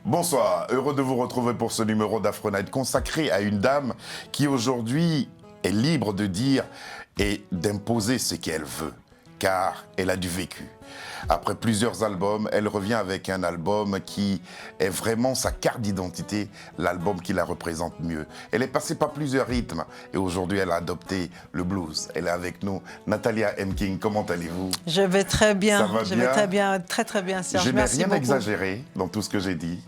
Bonsoir, heureux de vous retrouver pour ce numéro d'Afro Night consacré à une dame qui aujourd'hui est libre de dire et d'imposer ce qu'elle veut, car elle a du vécu. Après plusieurs albums, elle revient avec un album qui est vraiment sa carte d'identité, l'album qui la représente mieux. Elle est passée par plusieurs rythmes et aujourd'hui elle a adopté le blues. Elle est avec nous, Natalia M. King, comment allez-vous? Je vais très bien, Ça va je bien? vais très bien, très bien, Serge. Je n'ai Merci rien beaucoup. exagéré dans tout ce que j'ai dit.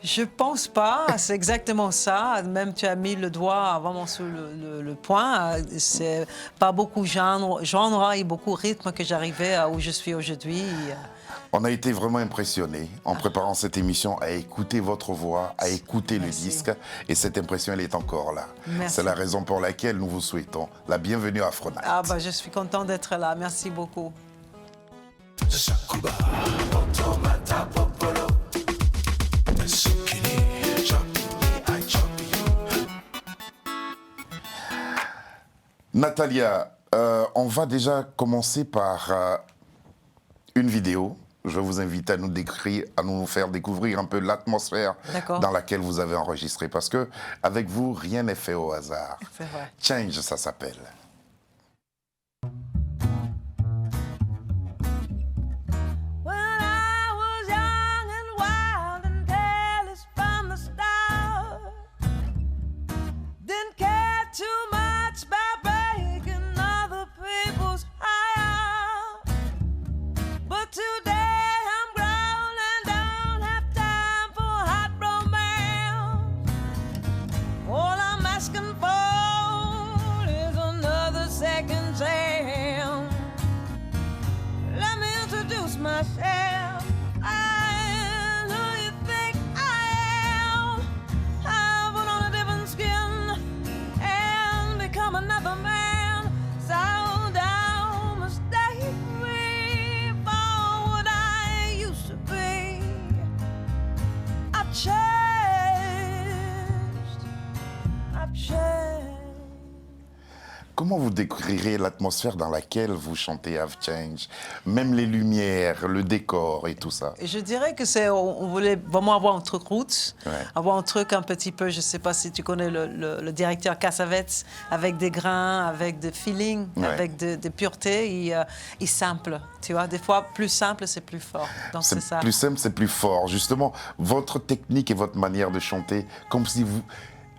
Je pense pas, c'est exactement ça. Même tu as mis le doigt vraiment sur le point. C'est pas beaucoup genre et beaucoup rythme que j'arrivais à où je suis aujourd'hui. On a été vraiment impressionnés en préparant cette émission à écouter votre voix, à écouter le disque. Et cette impression, elle est encore là. C'est la raison pour laquelle nous vous souhaitons la bienvenue à Afro Night. Ah bah, je suis content d'être là. Merci beaucoup. Natalia, on va déjà commencer par une vidéo. Je vais vous inviter à nous faire découvrir un peu l'atmosphère dans laquelle vous avez enregistré. Parce que avec vous, rien n'est fait au hasard. C'est vrai. Change, ça s'appelle. Comment vous décrirez l'atmosphère dans laquelle vous chantez Have Change? Même les lumières, le décor et tout ça. Je dirais que on voulait vraiment avoir un truc roots, avoir un truc un petit peu, je ne sais pas si tu connais le directeur Cassavetes, avec des grains, avec des feelings, avec de pureté et simple. Tu vois, des fois, plus simple, c'est plus fort. Donc c'est ça. Plus simple, c'est plus fort. Justement, votre technique et votre manière de chanter, comme si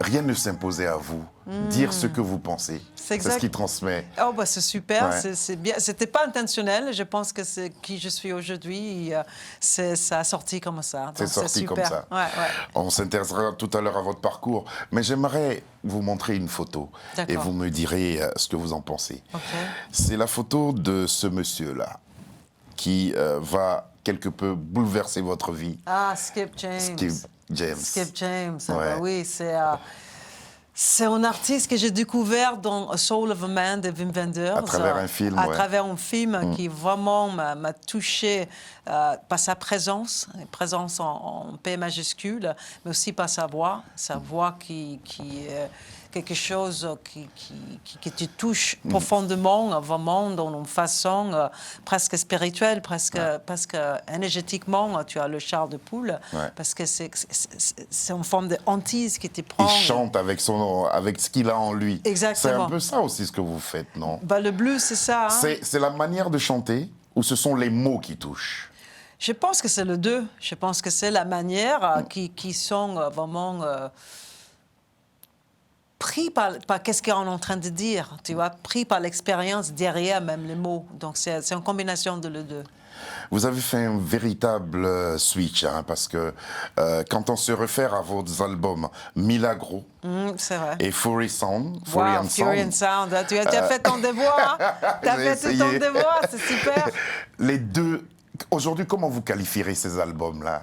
rien ne s'imposait à vous. Dire ce que vous pensez. C'est ce qui transmet. Oh, bah, c'est super, c'est bien. C'était pas intentionnel. Je pense que c'est qui je suis aujourd'hui. Ça a sorti comme ça. C'est sorti comme ça. Ouais. On s'intéressera tout à l'heure à votre parcours. Mais j'aimerais vous montrer une photo. Et vous me direz ce que vous en pensez. C'est la photo de ce monsieur-là qui va quelque peu bouleverser votre vie. Ah, Skip James. Skip James, oui, c'est un artiste que j'ai découvert dans A Soul of a Man de Wim Wenders. À travers un film. À travers un film qui vraiment m'a touché par sa présence en P majuscule, mais aussi par sa voix qui est quelque chose qui te touche profondément, vraiment, dans une façon presque spirituelle, presque énergétiquement. Tu as le char de poule, parce que c'est une forme de hantise qui te prend. Il chante avec ce qu'il a en lui. Exactement. C'est un peu ça aussi ce que vous faites, non? Bah, le blues, c'est ça. Hein? C'est la manière de chanter ou ce sont les mots qui touchent? Je pense que c'est le deux. Je pense que c'est la manière qui sont vraiment... pris par qu'est-ce qu'on est en train de dire, tu vois, pris par l'expérience derrière même les mots. Donc, c'est une combinaison de les deux. Vous avez fait un véritable switch, hein, parce que quand on se réfère à vos albums Milagro et Fury Sound, Fury and Sound, tu as fait ton devoir, tu as fait tout ton devoir, c'est super. Les deux, aujourd'hui, comment vous qualifierez ces albums-là?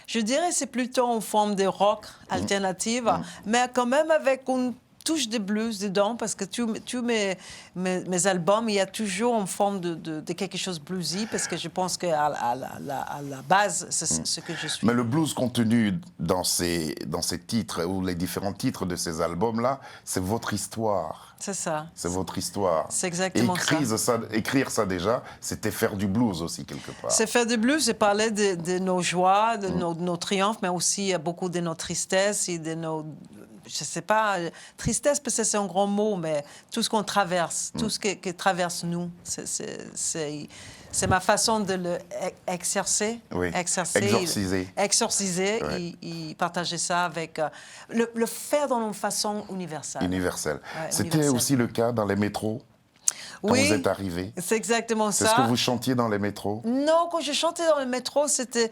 Je dirais que c'est plutôt en forme de rock alternative, mais quand même avec une touche de blues dedans parce que tous mes albums, il y a toujours en forme de quelque chose bluesy parce que je pense qu'à la base, c'est ce que je suis. Mais le blues contenu dans ces titres ou les différents titres de ces albums-là, c'est votre histoire. C'est ça. C'est votre histoire. C'est exactement ça. Écrire ça déjà, c'était faire du blues aussi quelque part. C'est faire du blues, c'est parler de nos joies, de nos triomphes, mais aussi beaucoup de nos tristesses et de nos... Je ne sais pas, tristesse, parce que c'est un grand mot, mais tout ce qu'on traverse, tout ce qui traverse nous, c'est ma façon de l'exercer. Oui. Exorciser. Ouais. Et partager ça avec... le faire dans une façon universelle. Universelle. Ouais, C'était universelle. aussi le cas dans les métros quand Oui, vous êtes arrivé. c'est exactement ça. C'est ce que vous chantiez dans les métros? Non, quand je chantais dans le métro, c'était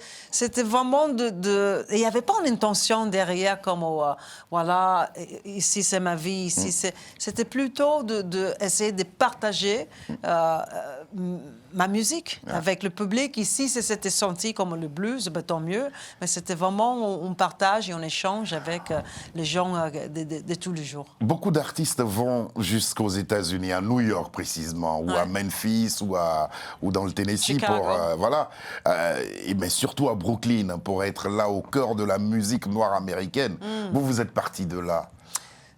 vraiment il n'y avait pas une intention derrière comme, voilà, ici c'est ma vie, ici c'est... C'était plutôt d'essayer de partager ma musique avec le public. Ici, c'était senti comme le blues, ben, tant mieux, mais c'était vraiment, on partage et on échange avec les gens de tous les jours. Beaucoup d'artistes vont jusqu'aux États-Unis, à New York précisément, ou à Memphis, ou dans le Tennessee, Chicago. mais surtout à Brooklyn, pour être là au cœur de la musique noire américaine. Vous êtes parti de là.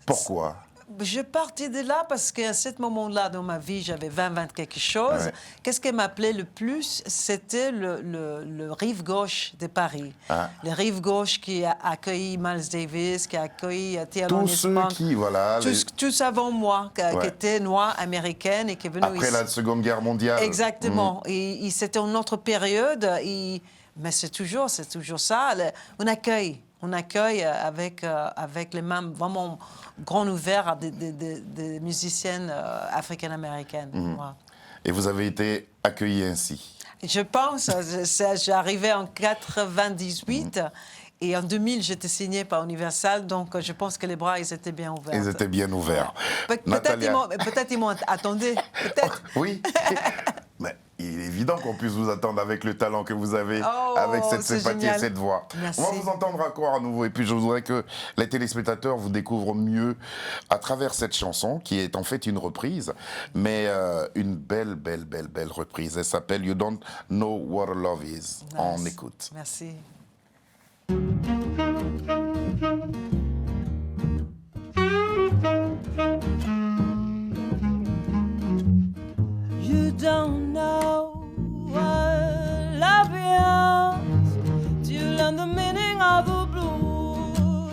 Pourquoi? Je partais de là parce qu'à ce moment-là dans ma vie, j'avais 20 quelque chose. Ouais. Qu'est-ce qui m'appelait le plus? C'était le rive gauche de Paris. Ah. Le rive gauche qui a accueilli Miles Davis, qui a accueilli Tous ceux qui, voilà... Tous avant moi, qui étaient noirs, américaines et qui est venu Après ici. la Seconde Guerre mondiale. Exactement. Et c'était une autre période. Mais c'est toujours ça. On accueille avec les mains vraiment grandes ouvertes à des musiciennes africaines-américaines. Voilà. Et vous avez été accueillis ainsi. Je pense, j'arrivais en 98 et en 2000, j'étais signée par Universal, donc je pense que les bras, ils étaient bien ouverts. Ils étaient bien ouverts. Peut-être ils m'ont attendu, peut-être. Oui. Mais il est évident qu'on puisse vous attendre avec le talent que vous avez, avec cette sympathie et cette voix. Merci. On va vous entendre encore à nouveau. Et puis je voudrais que les téléspectateurs vous découvrent mieux à travers cette chanson, qui est en fait une reprise, mais une belle reprise. Elle s'appelle You Don't Know What Love Is. Nice. On écoute. Merci. You don't know what love is till you learn the meaning of the blues.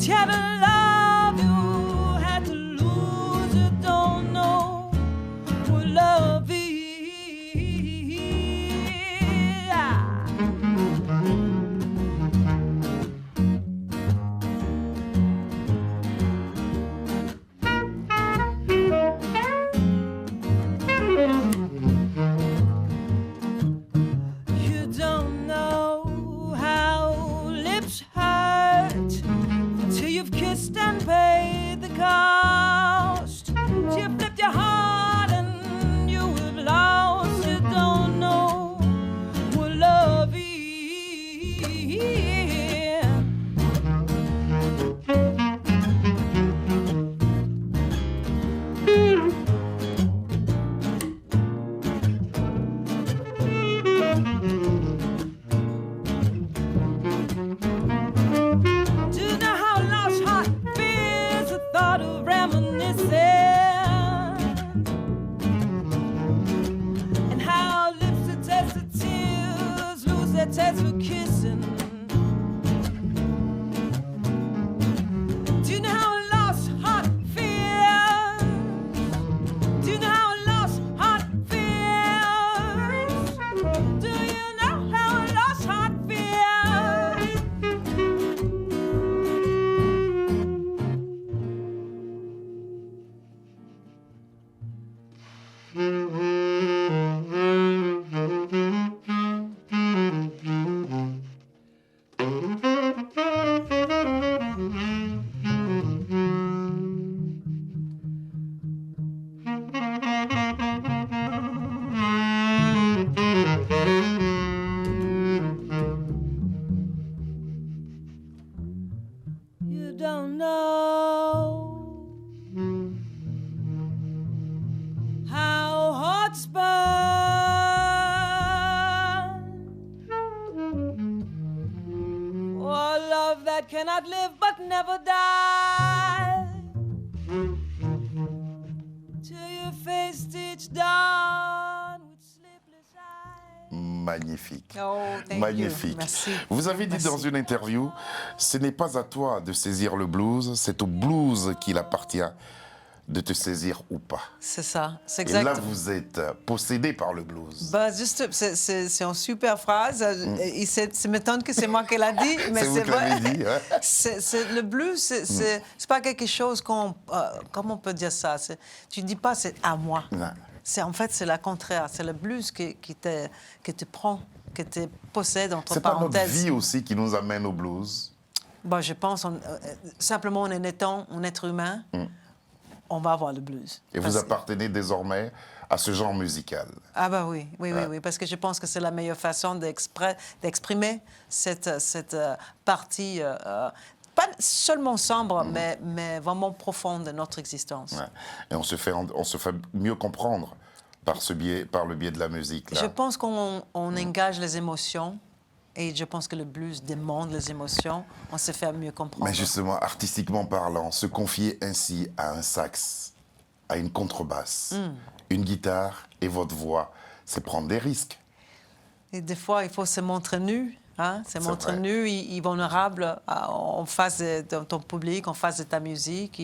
You had to love, you had to lose. You don't know what love is. You don't know how lips hurt till you've kissed and paid the cost. Till you flipped your heart and you have lost. You don't know what love is. Do you know how lost heart feels the thought of reminiscing? And how lips that taste the tears lose their taste for kissing. love that cannot live but never die. Till you faced each dawn with sleepless eyes. Magnifique. Oh, thank Magnifique. you. Merci. Vous avez dit Merci. dans une interview, ce n'est pas à toi de saisir le blues, c'est au blues qu'il appartient de te saisir ou pas. C'est ça, c'est Et là, exact. vous êtes possédé par le blues. Bah, juste, c'est une super phrase. Et ça m'étonne que c'est moi qui l'a dit, mais C'est vous c'est qui l'avez vrai. dit, ouais. Le blues, c'est pas quelque chose qu'on... comment on peut dire ça? Tu dis pas c'est à moi. Non. En fait, c'est le contraire. C'est le blues qui te prend, qui te possède, entre C'est pas notre parenthèses. vie aussi qui nous amène au blues. Bon, je pense, simplement en étant un être humain, on va avoir le blues. Et Parce- vous appartenez désormais à ce genre musical. Ah bah oui, oui, parce que je pense que c'est la meilleure façon d'exprimer cette partie, pas seulement sombre, mais vraiment profonde de notre existence. Ouais. Et on se fait mieux comprendre par le biais de la musique. Là. Je pense qu'on engage les émotions, et je pense que le blues demande les émotions, on se fait mieux comprendre. Mais justement, artistiquement parlant, se confier ainsi à un sax, à une contrebasse, une guitare et votre voix, c'est prendre des risques. Et des fois, il faut se montrer nu, hein? Se montrer vrai. nu et vulnérable en face de ton public, en face de ta musique.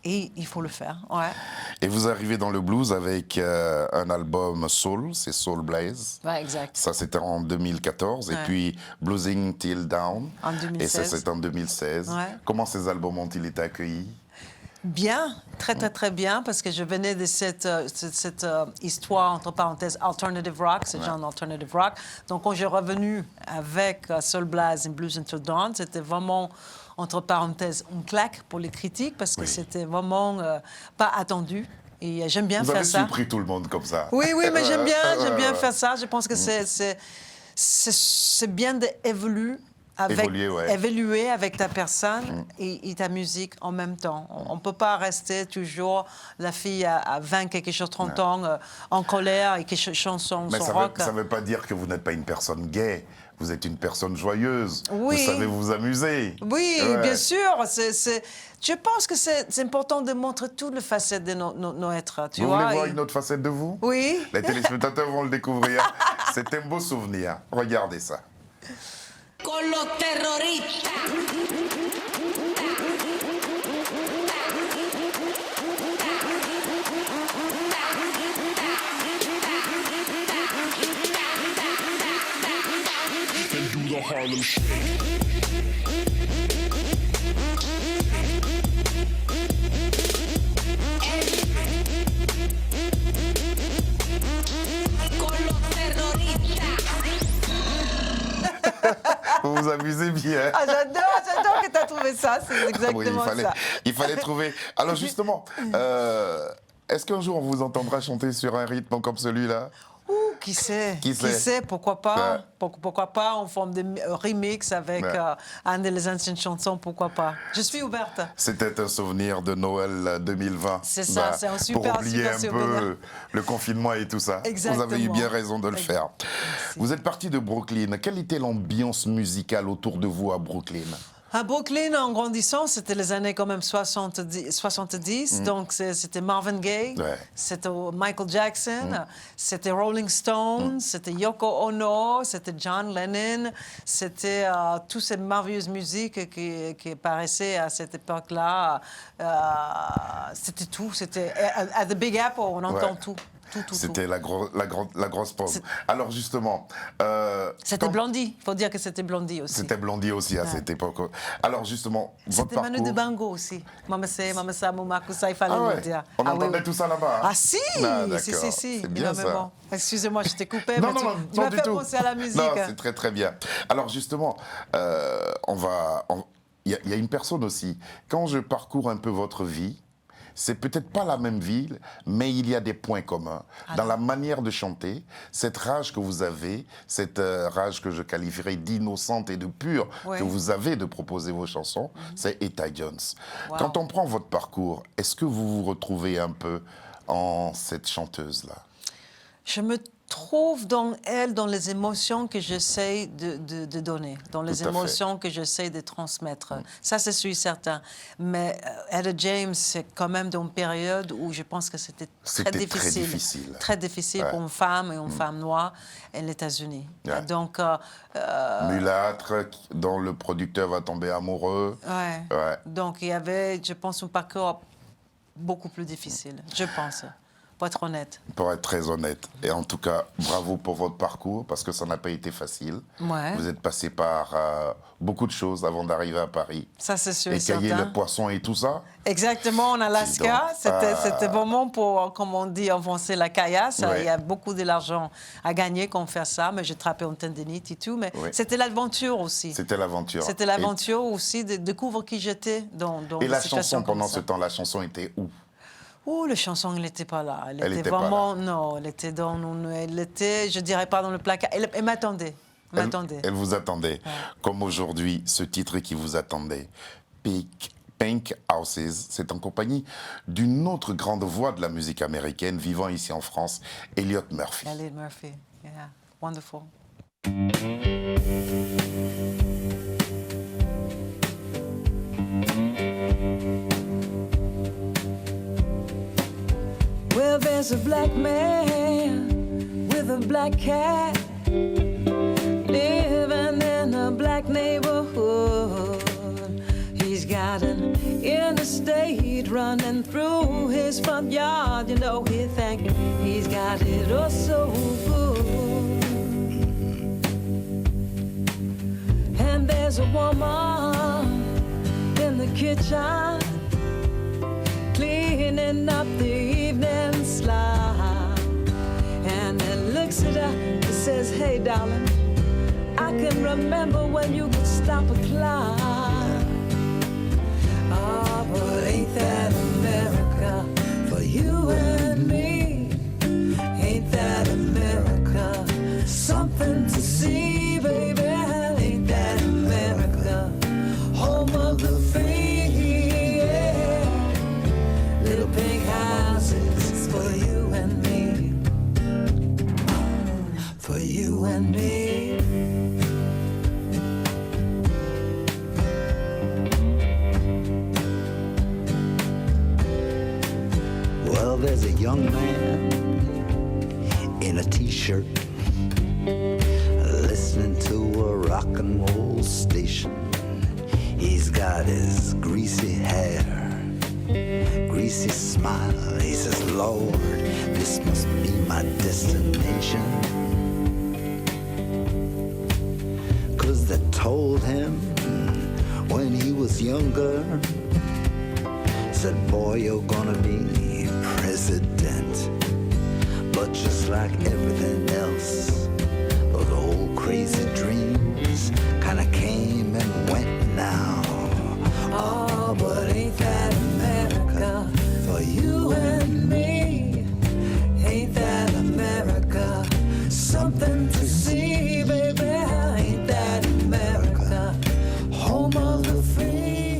Et il faut le faire, ouais. Et vous arrivez dans le blues avec un album Soul, c'est Soul Blaze. Ouais, exact. Ça, c'était en 2014. Et Ouais. puis Bluesing Till Down. En Et ça, 2016. c'est en 2016. Ouais. Comment ces albums ont-ils été accueillis? Bien, très bien, parce que je venais de cette histoire, entre parenthèses, alternative rock, ce genre d'alternative rock. Donc, quand j'ai revenu avec Soul Blaze et Blues Until Dawn, c'était vraiment, entre parenthèses, une claque pour les critiques, parce que c'était vraiment pas attendu. Et j'aime bien Vous faire avez ça. surpris tout le monde comme ça. Oui, mais j'aime bien Ouais. faire ça. Je pense que c'est bien d'évoluer évoluer avec ta personne et ta musique en même temps. On ne peut pas rester toujours la fille à 20, quelque chose, 30 ans, en colère et que chanson Mais son ça rock. ne veut pas dire que vous n'êtes pas une personne gaie. Vous êtes une personne joyeuse. Oui. Vous savez vous amuser. Oui, Ouais. bien sûr. Je pense que c'est important de montrer toutes les facettes de nos êtres. Tu Vous vois, voulez voir et- une autre facette de vous? Oui. Les téléspectateurs vont le découvrir. C'est un beau souvenir. Regardez ça. Con los terroristas. Con los terroristas. Vous vous amusez bien. Ah, j'adore que tu as trouvé ça. C'est Oui, exactement ça. il fallait trouver. Alors justement, est-ce qu'un jour on vous entendra chanter sur un rythme comme celui-là? Ouh, qui sait? Qui sait? Pourquoi pas? Ouais. Pourquoi pas en forme de remix avec Ouais. un des anciennes chansons, pourquoi pas? Je suis ouverte. C'était un souvenir de Noël 2020. C'est ça, c'est un super, Pour oublier super un souvenir. peu le confinement et tout ça. Exactement. Vous avez eu bien raison de le Ex- faire. Merci. Vous êtes parti de Brooklyn. Quelle était l'ambiance musicale autour de vous à Brooklyn? À Brooklyn, en grandissant, c'était les années quand même 70 donc c'était Marvin Gaye, Ouais. c'était Michael Jackson, c'était Rolling Stones, c'était Yoko Ono, c'était John Lennon, c'était toutes ces merveilleuses musiques qui apparaissaient à cette époque-là. C'était tout, c'était à The Big Apple, on entend Ouais. tout. C'était la grosse pause. C'est- Alors justement... C'était quand- Blondie, il faut dire que c'était Blondie aussi. C'était Blondie aussi à cette époque. Alors justement, votre C'était Manu parcours... Dibango aussi. Mama Sa, Momakusa, il fallait Ah le ouais. dire. On Ah entendait oui. tout ça là-bas. hein? Ah si, Ah, si, d'accord. si. C'est bien Énormément. ça. Excusez-moi, je t'ai coupé, Non, mais non, tu, non, tu non m'as du fait tout. penser à la musique. Non, c'est très très bien. Alors justement, il y a une personne aussi. Quand je parcours un peu votre vie, c'est peut-être pas la même ville, mais il y a des points communs. Dans la manière de chanter, cette rage que vous avez, cette rage que je qualifierais d'innocente et de pure Ouais. que vous avez de proposer vos chansons, c'est Etta Jones. Wow. Quand on prend votre parcours, est-ce que vous vous retrouvez un peu en cette chanteuse-là? Je me trouve dans elle, dans les émotions que j'essaie de donner, dans les Tout à fait. émotions que j'essaie de transmettre. Ça, c'est sûr et certain. Mais Etta James, c'est quand même dans une période où je pense que c'était très C'était difficile. très difficile. Très difficile Ouais. pour une femme et une femme noire aux États-Unis. Ouais. Donc, Mulâtre, dont le producteur va tomber amoureux. ouais. Ouais. Donc, il y avait, je pense, un parcours beaucoup plus difficile, je pense, pour être honnête. Pour être très honnête. Et en tout cas, bravo pour votre parcours, parce que ça n'a pas été facile. Ouais. Vous êtes passé par beaucoup de choses avant d'arriver à Paris. Ça, c'est sûr et Écailler certain. le poisson et tout ça. Exactement, en Alaska, Dis donc. c'était vraiment pour, comme on dit, enfoncer la caillasse. Ouais. Il y a beaucoup de l'argent à gagner quand on fait ça, mais j'ai trappé une tendinite et tout. Mais Ouais. c'était l'aventure aussi. C'était l'aventure. C'était l'aventure aussi de découvrir qui j'étais dans Et des la situations chanson, comme pendant ça. ce temps, la chanson était où? Ouh, la chanson, elle n'était pas là. Elle, Elle était était pas vraiment, non, elle était dans, elle était, je dirais pas dans le placard. Elle m'attendait, Elle vous attendait. Comme aujourd'hui, ce titre qui vous attendait. Pink Houses, c'est en compagnie d'une autre grande voix de la musique américaine vivant ici en France, Elliott Murphy. Elliott Murphy, yeah, wonderful. Well, there's a black man with a black cat living in a black neighborhood. He's got an interstate running through his front yard. You know, he think he's got it all so good. And there's a woman in the kitchen cleaning up the evening slide. And it looks at her and says, hey, darling, I can remember when you could stop a clock. Oh, but ain't that America for you and me? Ain't that America something to see, baby? Ain't that America home of the free? Yeah. Little pink houses for you and me, for you and me. Well, there's a young man in a t-shirt listening to a rock and roll station. He's got his greasy hair, greasy smile. He says, Lord, this must be my destination. 'Cause they told him when he was younger, said, boy, you're gonna be president. But just like everything else, those old crazy dreams kinda came and went now. Oh, but ain't that America for you and me? Ain't that America something to see, baby? Ain't that America home of the free?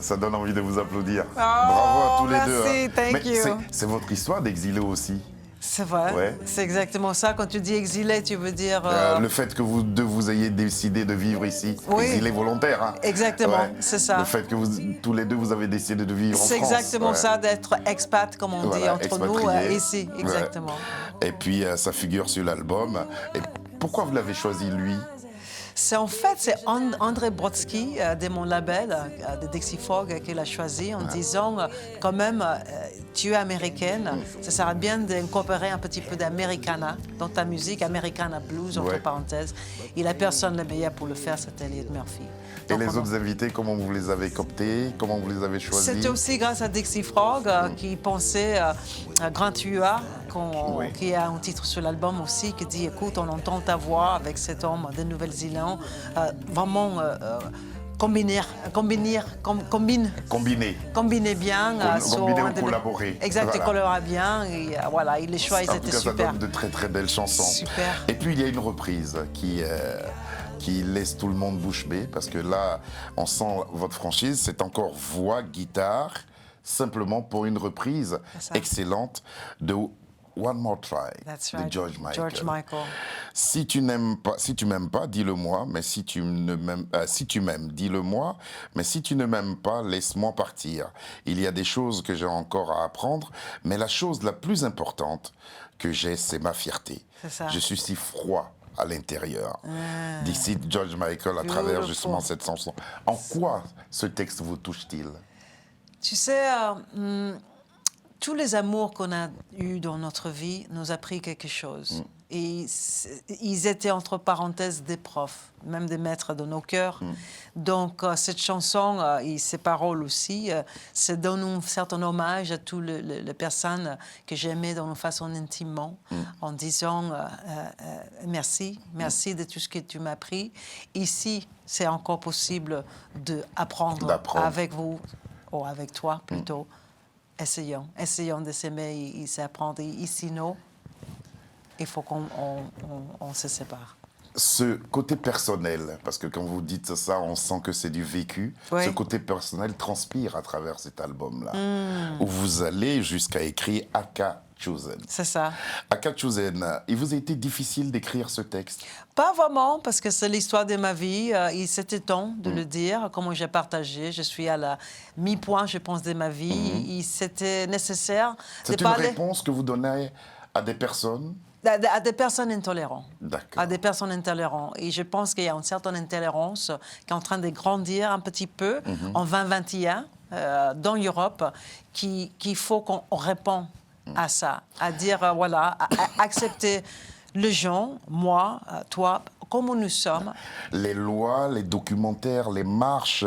Ça donne envie de vous applaudir. Oh, Bravo à tous les merci, deux. thank Mais you. c'est votre histoire d'exilé aussi. C'est vrai, Ouais. c'est exactement ça. Quand tu dis exilé, tu veux dire... Le fait que vous ayez décidé de vivre ici, Oui. exilé volontaire. Hein. Exactement, c'est ça. Le fait que tous les deux, vous avez décidé de vivre en France. C'est exactement ouais. ça, d'être expat, comme on dit Voilà, entre nous, expatrié. ici, Ouais. exactement. Et puis, ça figure sur l'album. Et pourquoi vous l'avez choisi, lui? C'est André Brodsky de mon label, de Dixie Frog, qui l'a choisi en disant quand même, tu es américaine, ça serait bien d'incorporer un petit peu d'Americana dans ta musique, Americana Blues, entre Ouais. parenthèses. Et la personne la meilleure pour le faire, c'est Elliott Murphy. Et Donc, les on a- autres invités, comment vous les avez cooptés? Comment vous les avez choisis? C'était aussi grâce à Dixie Frog qui pensait à Grand Tua, Oui. qui a un titre sur l'album aussi, qui dit écoute, on entend ta voix avec cet homme de Nouvelle-Zélande, vraiment combiner bien. Combiner ou un de- collaborer. Exact, Voilà. il collera bien. Et, voilà, et les choix, ils En tout étaient cas, ça super. donne de très très belles chansons. Super. Et puis il y a une reprise qui laisse tout le monde bouche bée, parce que là, on sent votre franchise, c'est encore voix, guitare, simplement pour une reprise C'est ça. excellente de One More Try That's de right. George Michael. George Michael. Si tu m'aimes pas, dis-le-moi. Mais si tu m'aimes, dis-le-moi. Mais si tu ne m'aimes pas, laisse-moi partir. Il y a des choses que j'ai encore à apprendre, mais la chose la plus importante que j'ai, c'est ma fierté. C'est ça. Je suis si froid à l'intérieur. D'ici George Michael à travers Beautiful. justement cette chanson. En quoi ce texte vous touche-t-il? Tu sais, tous les amours qu'on a eus dans notre vie nous a appris quelque chose. Et ils étaient entre parenthèses des profs, même des maîtres de nos cœurs. Donc, cette chanson et ses paroles aussi, ça donne un certain hommage à toutes les personnes que j'aimais d'une façon intimement, en disant merci de tout ce que tu m'as appris. Ici, c'est encore possible d'apprendre avec vous, ou avec toi plutôt. Essayons de s'aimer et s'apprendre. Ici, non, il faut qu'on se sépare. Ce côté personnel, parce que quand vous dites ça, on sent que c'est du vécu, Oui. ce côté personnel transpire à travers cet album-là, où vous allez jusqu'à écrire Aka Chosen. C'est ça. Aka Chosen, il vous a été difficile d'écrire ce texte? Pas vraiment, parce que c'est l'histoire de ma vie. Il c'était temps de le dire, comment j'ai partagé. Je suis à la mi-point, je pense, de ma vie. C'était nécessaire C'est de une parler réponse que vous donnez à des personnes? à des personnes intolérantes. D'accord. À des personnes intolérantes. Et je pense qu'il y a une certaine intolérance qui est en train de grandir un petit peu en 2021 dans l'Europe, qu'il faut qu'on réponde à ça, à dire, voilà, à accepter les gens, moi, toi, comme nous sommes. Les lois, les documentaires, les marches,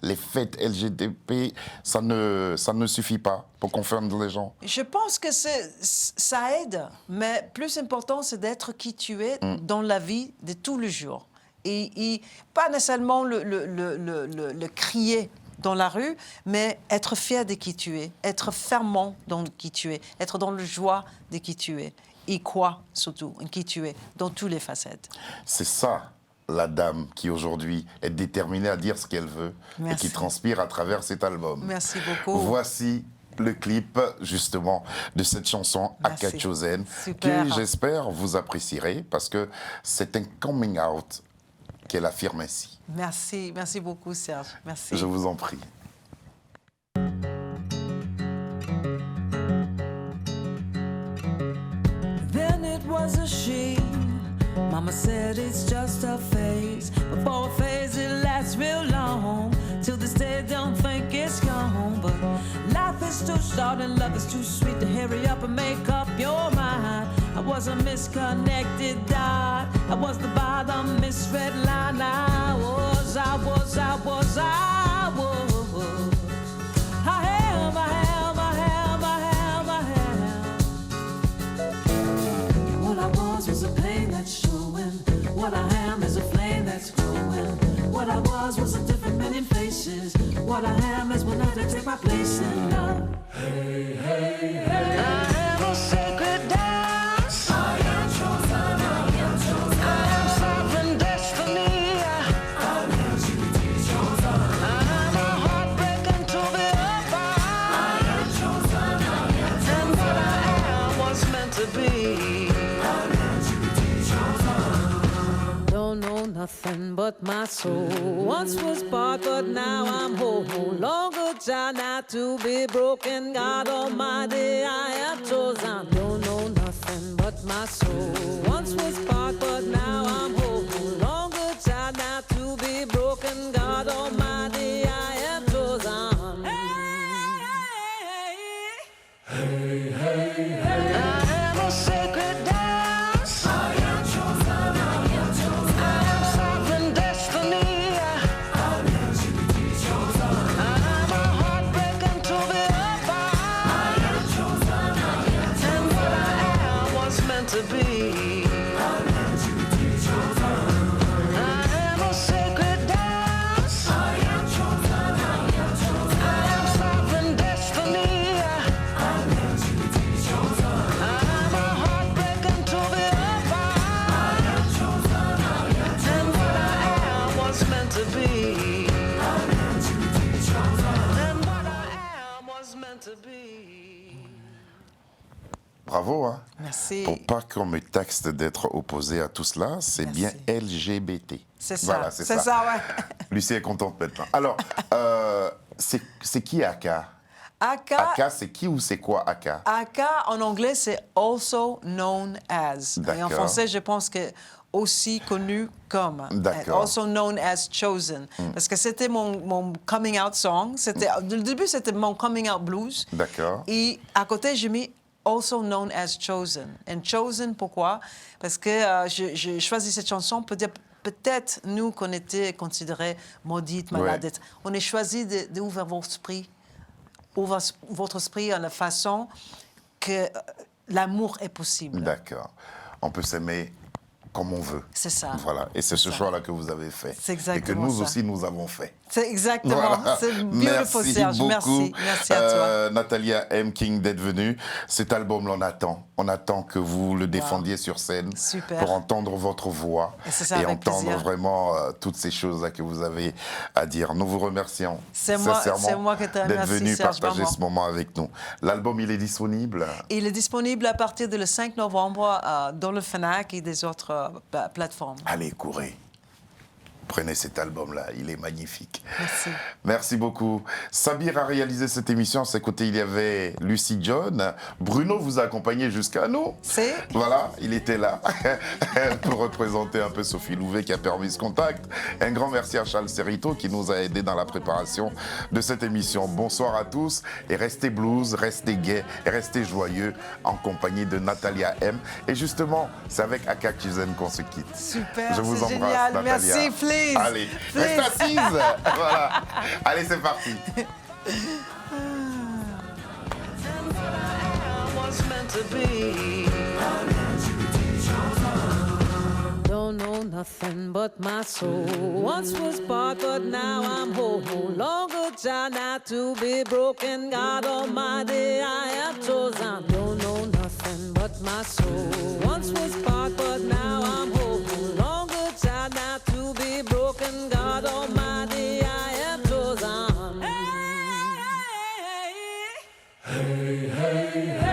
les fêtes LGBT, ça ne suffit pas pour confirmer les gens? Je pense que ça aide, mais plus important, c'est d'être qui tu es dans la vie de tous les jours. Et pas nécessairement le crier dans la rue, mais être fier de qui tu es, être fermement dans qui tu es, être dans la joie de qui tu es. Et quoi, surtout, qui tu es, dans toutes les facettes. C'est ça, la dame qui aujourd'hui est déterminée à dire ce qu'elle veut Merci. et qui transpire à travers cet album. Merci beaucoup. Voici le clip, justement, de cette chanson Merci. Aka Chosen, Super. que j'espère vous apprécierez, parce que c'est un coming out qu'elle affirme ainsi. Merci beaucoup, Serge. Merci. Je vous en prie. Then it was a she. Mama said it's just a phase. Before a phase, it lasts real long. Till this day, don't think it's gone. But life is too short and love is too sweet to hurry up and make up your mind. I was a misconnected dot. I was the bottom misread line. I was. I What I was a pain that's showing. What I am is a flame that's growing. What I was a different many faces. What I am is one to take my place in love. Hey, hey, hey. I am a sacred dance. I am chosen, I am chosen. I am sovereign destiny. I am chosen. I am a heartbreaking to be over. I am chosen, I am chosen. And what I am was meant to be. Don't know nothing but my soul. Once was part, but now I'm whole. Longer child not to be broken. God Almighty, I am chosen. Don't know nothing but my soul. Once was part, but now I'm whole. Longer child not to be broken. God Almighty, I am chosen. Hey, hey, hey. I am a sacred dance. I am chosen. I am chosen. I am sovereign destiny. I am chosen. I am a heartbreaking to be over. I am chosen. I am chosen. And what I am was meant to be. I am chosen. I am a sacred dance. I am chosen. I am chosen. I am sovereign destiny. To be. And what I am was meant to be. Bravo, hein. Merci. Pour pas qu'on me taxe d'être opposé à tout cela, c'est bien LGBT. C'est ça. Voilà, c'est ça. ouais. Lucie est contente maintenant. Alors, c'est qui Aka? Aka, Aka, c'est qui ou c'est quoi Aka? Aka, en anglais, c'est also known as. Et en D'accord. français, je pense que aussi connu comme. D'accord. Also known as chosen. Parce que c'était mon coming out song. Le début, c'était mon coming out blues. D'accord. Et à côté, j'ai mis also known as chosen. And chosen, pourquoi? Parce que j'ai choisi cette chanson peut-être nous qu'on était considérés maudites, malades. Ouais. On a choisi d'ouvrir votre esprit. Ouvrir votre esprit en la façon que l'amour est possible. D'accord. On peut s'aimer comme on veut. C'est ça. Voilà. Et c'est ce ça. choix-là que vous avez fait. C'est exactement Et que nous ça. aussi, nous avons fait. C'est exactement. Voilà. C'est beautiful, Merci Serge. beaucoup. Merci. Merci à toi. Natalia M. King d'être venue. Cet album, on attend. On attend que vous le défendiez sur scène. Super. Pour entendre votre voix. Et c'est ça, et avec entendre plaisir. vraiment toutes ces choses que vous avez à dire. Nous vous remercions C'est sincèrement moi qui te d'être remercie, venu Serge, partager vraiment. ce moment avec nous. L'album, il est disponible. Il est disponible à partir du 5 novembre dans le Fnac et des autres plateformes. Allez, courez. Prenez cet album-là, il est magnifique. Merci. Merci beaucoup. Sabir a réalisé cette émission. À ses côtés, il y avait Lucie John. Bruno vous a accompagné jusqu'à nous. C'est Voilà, il était là pour représenter un peu Sophie Louvet qui a permis ce contact. Un grand merci à Charles Serrito qui nous a aidés dans la préparation de cette émission. Bonsoir à tous et restez blues, restez gays, restez joyeux en compagnie de Natalia M. Et justement, c'est avec Aka Chizen qu'on se quitte. super, Je vous c'est embrasse, génial. Natalia. Merci, please. Allez, Please. reste assise. Voilà. Allez, c'est parti. Don't know nothing but my soul. Once was part, but now I'm whole. Longer child not to be broken. God Almighty, I am chosen. Don't know nothing but my soul. Once was part, but now I'm whole. Longer child not to be broken. God Almighty, I am chosen. Hey, hey, hey, hey.